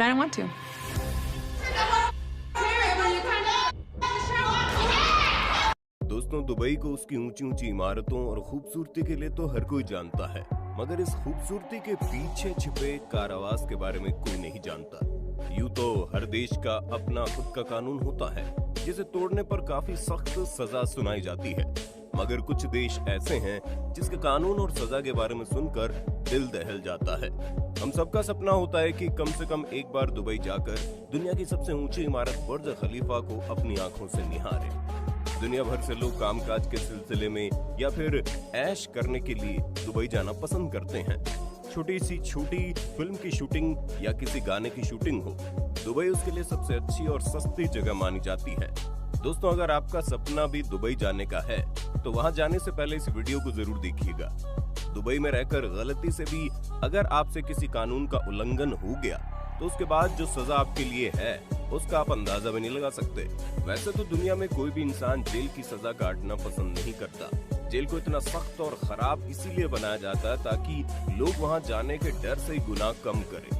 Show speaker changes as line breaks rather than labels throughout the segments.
but I don't want to.
दोस्तों, Dubai को उसकी ऊंची ऊंची इमारतों और खूबसूरती के लिए तो हर कोई जानता है, मगर इस खूबसूरती के पीछे छिपे कारावास के बारे में कोई नहीं जानता। यूं तो हर देश का अपना खुद का कानून होता है, जिसे तोड़ने पर काफी सख्त सजा सुनाई जाती है, मगर कुछ देश ऐसे हैं जिसके कानून और सजा के बारे में सुनकर दिल दहल जाता है। हम सबका सपना होता है कि कम से कम एक बार दुबई जाकर दुनिया की सबसे ऊंची इमारत बुर्ज खलीफा को अपनी आंखों से निहारें। दुनिया भर से लोग कामकाज के सिलसिले में या फिर ऐश करने के लिए दुबई जाना पसंद करते हैं। छोटी सी छोटी फिल्म की शूटिंग या किसी गाने की शूटिंग हो, दुबई उसके लिए सबसे अच्छी और सस्ती जगह मानी जाती है। दोस्तों, अगर आपका सपना भी दुबई जाने का है तो वहां जाने से पहले इस वीडियो को जरूर देखिएगा। दुबई में रहकर गलती से भी अगर आपसे किसी कानून का उल्लंघन हो गया तो उसके बाद जो सजा आपके लिए है उसका आप अंदाजा भी नहीं लगा सकते। वैसे तो दुनिया में कोई भी इंसान जेल की सजा काटना पसंद नहीं करता। जेल को इतना सख्त और खराब इसीलिए बनाया जाता है ताकि लोग वहां जाने के डर से गुनाह कम करें।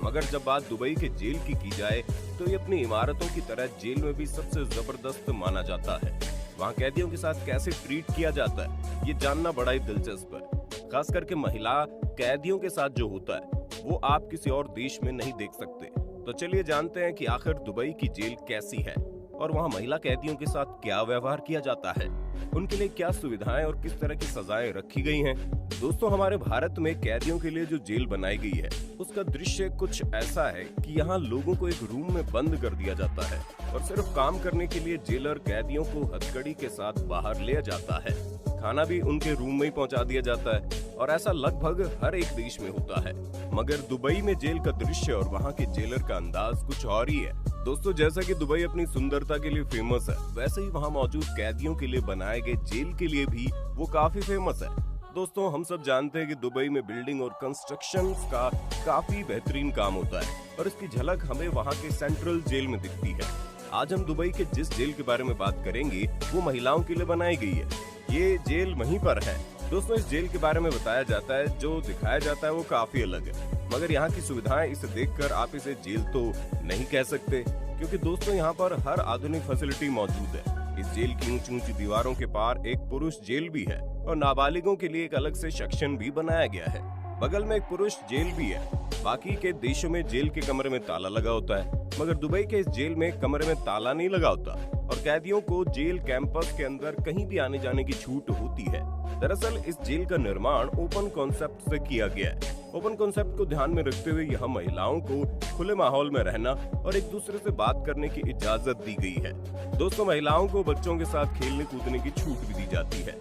मगर जब बात दुबई के जेल की जाए तो ये अपनी इमारतों की तरह जेल में भी सबसे जबरदस्त माना जाता है। वहाँ कैदियों के साथ कैसे ट्रीट किया जाता है, ये जानना बड़ा ही दिलचस्प है। खास करके महिला कैदियों के साथ जो होता है वो आप किसी और देश में नहीं देख सकते। तो चलिए जानते हैं कि आखिर दुबई की जेल कैसी है और वहाँ महिला कैदियों के साथ क्या व्यवहार किया जाता है, उनके लिए क्या सुविधाएं और किस तरह की सजाएं रखी गई हैं। दोस्तों, हमारे भारत में कैदियों के लिए जो जेल बनाई गई है उसका दृश्य कुछ ऐसा है कि यहाँ लोगों को एक रूम में बंद कर दिया जाता है और सिर्फ काम करने के लिए जेलर कैदियों को हथकड़ी के साथ बाहर ले जाता है। खाना भी उनके रूम में ही पहुंचा दिया जाता है और ऐसा लगभग हर एक देश में होता है। मगर दुबई में जेल का दृश्य और वहाँ के जेलर का अंदाज कुछ और ही है। दोस्तों, जैसा कि दुबई अपनी सुंदरता के लिए फेमस है, वैसे ही वहाँ मौजूद कैदियों के लिए बनाए गए जेल के लिए भी वो काफी फेमस है। दोस्तों, हम सब जानते हैं कि दुबई में बिल्डिंग और कंस्ट्रक्शन का काफी बेहतरीन काम होता है और इसकी झलक हमें वहाँ के सेंट्रल जेल में दिखती है। आज हम दुबई के जिस जेल के बारे में बात करेंगे वो महिलाओं के लिए बनाई गई है। ये जेल वहीं पर है। दोस्तों, इस जेल के बारे में बताया जाता है, जो दिखाया जाता है वो काफी अलग है, मगर यहाँ की सुविधाएं इसे देखकर आप इसे जेल तो नहीं कह सकते, क्योंकि दोस्तों यहाँ पर हर आधुनिक फैसिलिटी मौजूद है। इस जेल की ऊंची ऊंची दीवारों के पार एक पुरुष जेल भी है और नाबालिगों के लिए एक अलग से सेक्शन भी बनाया गया है। बगल में एक पुरुष जेल भी है। बाकी के देशों में जेल के कमरे में ताला लगा होता है, मगर दुबई के इस जेल में कमरे में ताला नहीं लगा होता और कैदियों को जेल कैंपस के अंदर कहीं भी आने जाने की छूट होती है। दरअसल इस जेल का निर्माण ओपन कॉन्सेप्ट से किया गया है। ओपन कॉन्सेप्ट को ध्यान में रखते हुए यहाँ महिलाओं को खुले माहौल में रहना और एक दूसरे से बात करने की इजाजत दी गई है। दोस्तों, महिलाओं को बच्चों के साथ खेलने कूदने की छूट भी दी जाती है।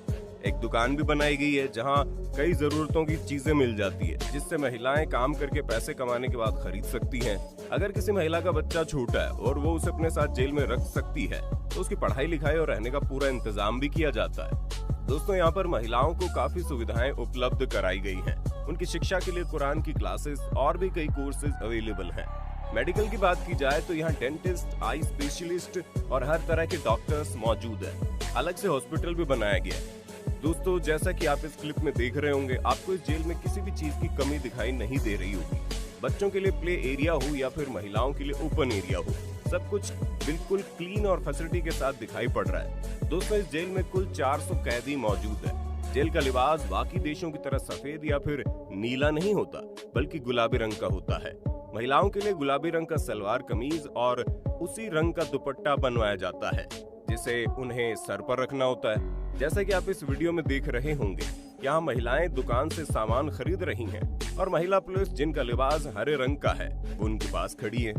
एक दुकान भी बनाई गई है जहाँ कई जरूरतों की चीजें मिल जाती है, जिससे महिलाएं काम करके पैसे कमाने के बाद खरीद सकती हैं। अगर किसी महिला का बच्चा छोटा है और वो उसे अपने साथ जेल में रख सकती है तो उसकी पढ़ाई लिखाई और रहने का पूरा इंतजाम भी किया जाता है। दोस्तों, यहाँ पर महिलाओं को काफी सुविधाएं उपलब्ध कराई गई हैं। उनकी शिक्षा के लिए कुरान की क्लासेस और भी कई कोर्सेज अवेलेबल हैं। मेडिकल की बात की जाए तो यहाँ डेंटिस्ट, आई स्पेशलिस्ट और हर तरह के डॉक्टर्स मौजूद हैं। अलग से हॉस्पिटल भी बनाया गया है। दोस्तों, जैसा कि आप इस क्लिप में देख रहे होंगे, आपको इस जेल में किसी भी चीज की कमी दिखाई नहीं दे रही होगी। बच्चों के लिए प्ले एरिया हो या फिर महिलाओं के लिए ओपन एरिया हो, सब कुछ बिल्कुल क्लीन और फैसिलिटी के साथ दिखाई पड़ रहा है। दोस्तों, इस जेल में कुल 400 कैदी मौजूद है। जेल का लिबास बाकी देशों की तरह सफेद या फिर नीला नहीं होता, बल्कि गुलाबी रंग का होता है। महिलाओं के लिए गुलाबी रंग का सलवार कमीज और उसी रंग का दुपट्टा बनवाया जाता है, जिसे उन्हें सर पर रखना होता है। जैसा कि आप इस वीडियो में देख रहे होंगे, यहाँ महिलाएं दुकान से सामान खरीद रही हैं और महिला पुलिस जिनका लिबास हरे रंग का है वो उनके पास खड़ी है।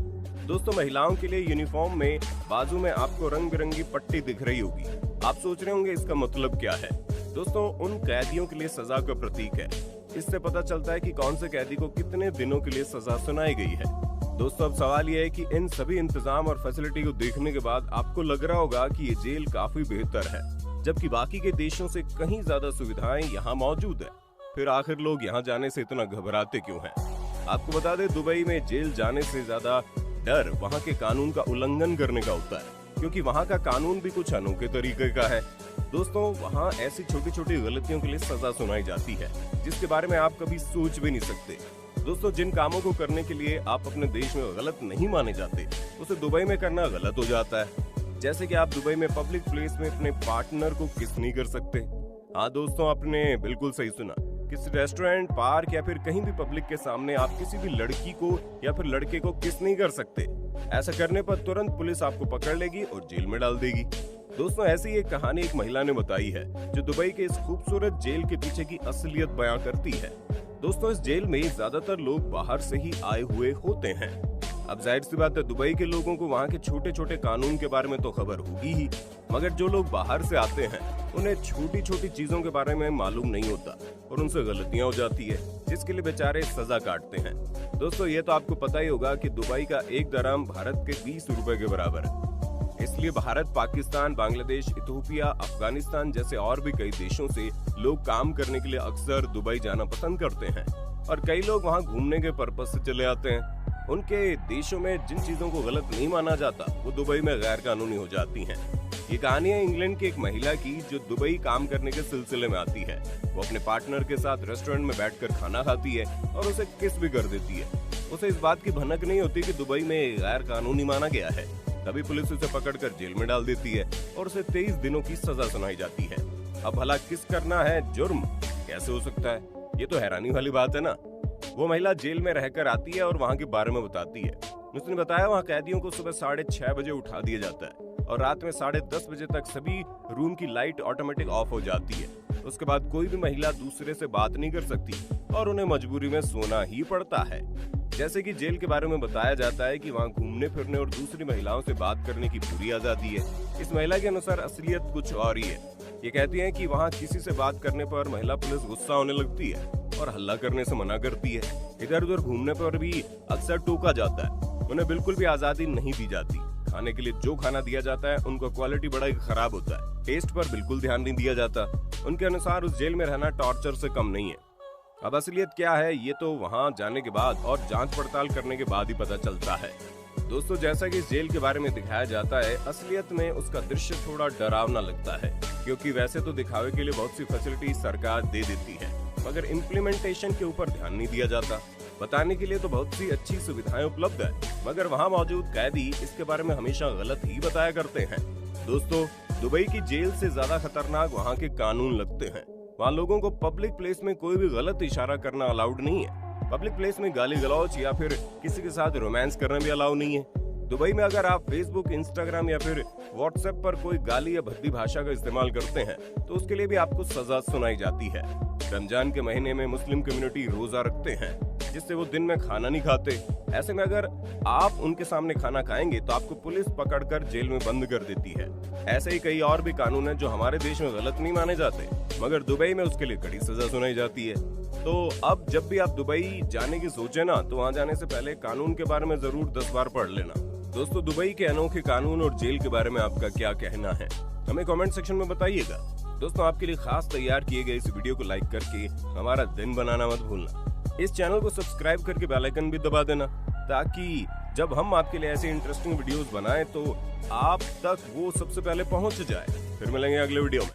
दोस्तों, महिलाओं के लिए यूनिफॉर्म में बाजू में आपको रंग बिरंगी पट्टी दिख रही होगी। आप सोच रहे होंगे इसका मतलब क्या है। दोस्तों, उन कैदियों के लिए सजा का प्रतीक है। इससे पता चलता है कि कौन से कैदी को कितने दिनों के लिए सजा सुनाई गई है। दोस्तों, अब सवाल यह है कि इन सभी इंतजाम और फैसिलिटी को देखने के बाद आपको लग रहा होगा कि ये जेल काफी बेहतर है, जबकि बाकी के देशों से कहीं ज्यादा सुविधाएं यहाँ मौजूद है। फिर आखिर लोग यहाँ जाने से इतना घबराते क्यों हैं? आपको बता दें, दुबई में जेल जाने से ज्यादा डर वहाँ के कानून का उल्लंघन करने का होता है, क्योंकि वहाँ का कानून भी कुछ अनोखे तरीके का है। दोस्तों, वहाँ ऐसी छोटी छोटी गलतियों के लिए सजा सुनाई जाती है जिसके बारे में आप कभी सोच भी नहीं सकते। दोस्तों, जिन कामों को करने के लिए आप अपने देश में गलत नहीं माने जाते, उसे दुबई में करना गलत हो जाता है। जैसे कि आप दुबई में पब्लिक प्लेस में अपने पार्टनर को किस नहीं कर सकते। हाँ दोस्तों, आपने बिल्कुल सही सुना। किसी रेस्टोरेंट, पार्क या फिर कहीं भी पब्लिक के सामने आप किसी भी लड़की को या फिर लड़के को किस नहीं कर सकते। ऐसा करने पर तुरंत पुलिस आपको पकड़ लेगी और जेल में डाल देगी। दोस्तों, ऐसी एक कहानी एक महिला ने बताई है जो दुबई के इस खूबसूरत जेल के पीछे की असलियत बयां करती है। दोस्तों, इस जेल में ज्यादातर लोग बाहर से ही आए हुए होते हैं। अब जाहिर सी बात है, दुबई के लोगों को वहाँ के छोटे छोटे कानून के बारे में तो खबर होगी ही, मगर जो लोग बाहर से आते हैं उन्हें छोटी छोटी चीजों के बारे में मालूम नहीं होता और उनसे गलतियां हो जाती है, जिसके लिए बेचारे सजा काटते हैं। दोस्तों, ये तो आपको पता ही होगा कि दुबई का एक दरहम भारत के 20 रुपए के बराबर है। इसलिए भारत, पाकिस्तान, बांग्लादेश, इथियोपिया, अफगानिस्तान जैसे और भी कई देशों से लोग काम करने के लिए अक्सर दुबई जाना पसंद करते हैं और कई लोग वहाँ घूमने के पर्पज से चले आते हैं। उनके देशों में जिन चीजों को गलत नहीं माना जाता वो दुबई में गैर कानूनी हो जाती हैं। ये कहानी है इंग्लैंड की एक महिला की जो दुबई काम करने के सिलसिले में आती है। वो अपने पार्टनर के साथ रेस्टोरेंट में बैठकर खाना खाती है और उसे किस भी कर देती है। उसे इस बात की भनक नहीं होती कि दुबई में गैर कानूनी माना गया है। तभी पुलिस उसे पकड़कर जेल में डाल देती है और उसे 23 दिनों की सजा सुनाई जाती है। अब भला किस करना है जुर्म, कैसे हो सकता है? ये तो हैरानी वाली बात है ना। वो महिला जेल में रहकर आती है और वहाँ के बारे में बताती है। उसने बताया वहाँ कैदियों को सुबह 6:30 बजे उठा दिया जाता है और रात में 10:30 बजे तक सभी रूम की लाइट ऑटोमेटिक ऑफ हो जाती है। उसके बाद कोई भी महिला दूसरे से बात नहीं कर सकती और उन्हें मजबूरी में सोना ही पड़ता है। जैसे कि जेल के बारे में बताया जाता है कि वहाँ घूमने फिरने और दूसरी महिलाओं से बात करने की पूरी आजादी है। इस महिला के अनुसार असलियत कुछ और ही है। ये कहती है कि वहाँ किसी से बात करने पर महिला पुलिस गुस्सा होने लगती है और हल्ला करने से मना करती है। इधर उधर घूमने पर भी अक्सर टोका जाता है। उन्हें बिल्कुल भी आजादी नहीं दी जाती। खाने के लिए जो खाना दिया जाता है उनका क्वालिटी बड़ा ही खराब होता है। टेस्ट पर बिल्कुल ध्यान नहीं दिया जाता। उनके अनुसार उस जेल में रहना टॉर्चर से कम नहीं है। अब असलियत क्या है ये तो वहाँ जाने के बाद और जांच पड़ताल करने के बाद ही पता चलता है। दोस्तों, जैसा कि इस जेल के बारे में दिखाया जाता है, असलियत में उसका दृश्य थोड़ा डरावना लगता है, क्योंकि वैसे तो दिखावे के लिए बहुत सी फैसिलिटी सरकार दे देती है, मगर इम्प्लीमेंटेशन के ऊपर ध्यान नहीं दिया जाता। बताने के लिए तो बहुत सी अच्छी सुविधाएं उपलब्ध है, मगर वहाँ मौजूद कैदी इसके बारे में हमेशा गलत ही बताया करते हैं। दोस्तों, दुबई की जेल से ज्यादा खतरनाक वहाँ के कानून लगते हैं। वहाँ लोगों को पब्लिक प्लेस में कोई भी गलत इशारा करना अलाउड नहीं है। पब्लिक प्लेस में गाली गलौज या फिर किसी के साथ रोमांस करना भी अलाउ नहीं है। दुबई में अगर आप फेसबुक, इंस्टाग्राम या फिर व्हाट्सएप पर कोई गाली या भद्दी भाषा का इस्तेमाल करते हैं तो उसके लिए भी आपको सजा सुनाई जाती है। रमजान के महीने में मुस्लिम कम्युनिटी रोजा रखते हैं, जिससे वो दिन में खाना नहीं खाते। ऐसे में अगर आप उनके सामने खाना खाएंगे तो आपको पुलिस पकड़कर जेल में बंद कर देती है। ऐसे ही कई और भी कानून हैं जो हमारे देश में गलत नहीं माने जाते, मगर दुबई में उसके लिए कड़ी सजा सुनाई जाती है। तो अब जब भी आप दुबई जाने की सोचे ना, तो वहाँ जाने से पहले कानून के बारे में जरूर 10 बार पढ़ लेना। दोस्तों, दुबई के अनोखे कानून और जेल के बारे में आपका क्या कहना है, हमें कमेंट सेक्शन में बताइएगा। दोस्तों, आपके लिए खास तैयार किए गए इस वीडियो को लाइक करके हमारा दिन बनाना मत भूलना। इस चैनल को सब्सक्राइब करके बेल आइकन भी दबा देना, ताकि जब हम आपके लिए ऐसे इंटरेस्टिंग वीडियोस बनाएं तो आप तक वो सबसे पहले पहुंच जाए। फिर मिलेंगे अगले वीडियो में।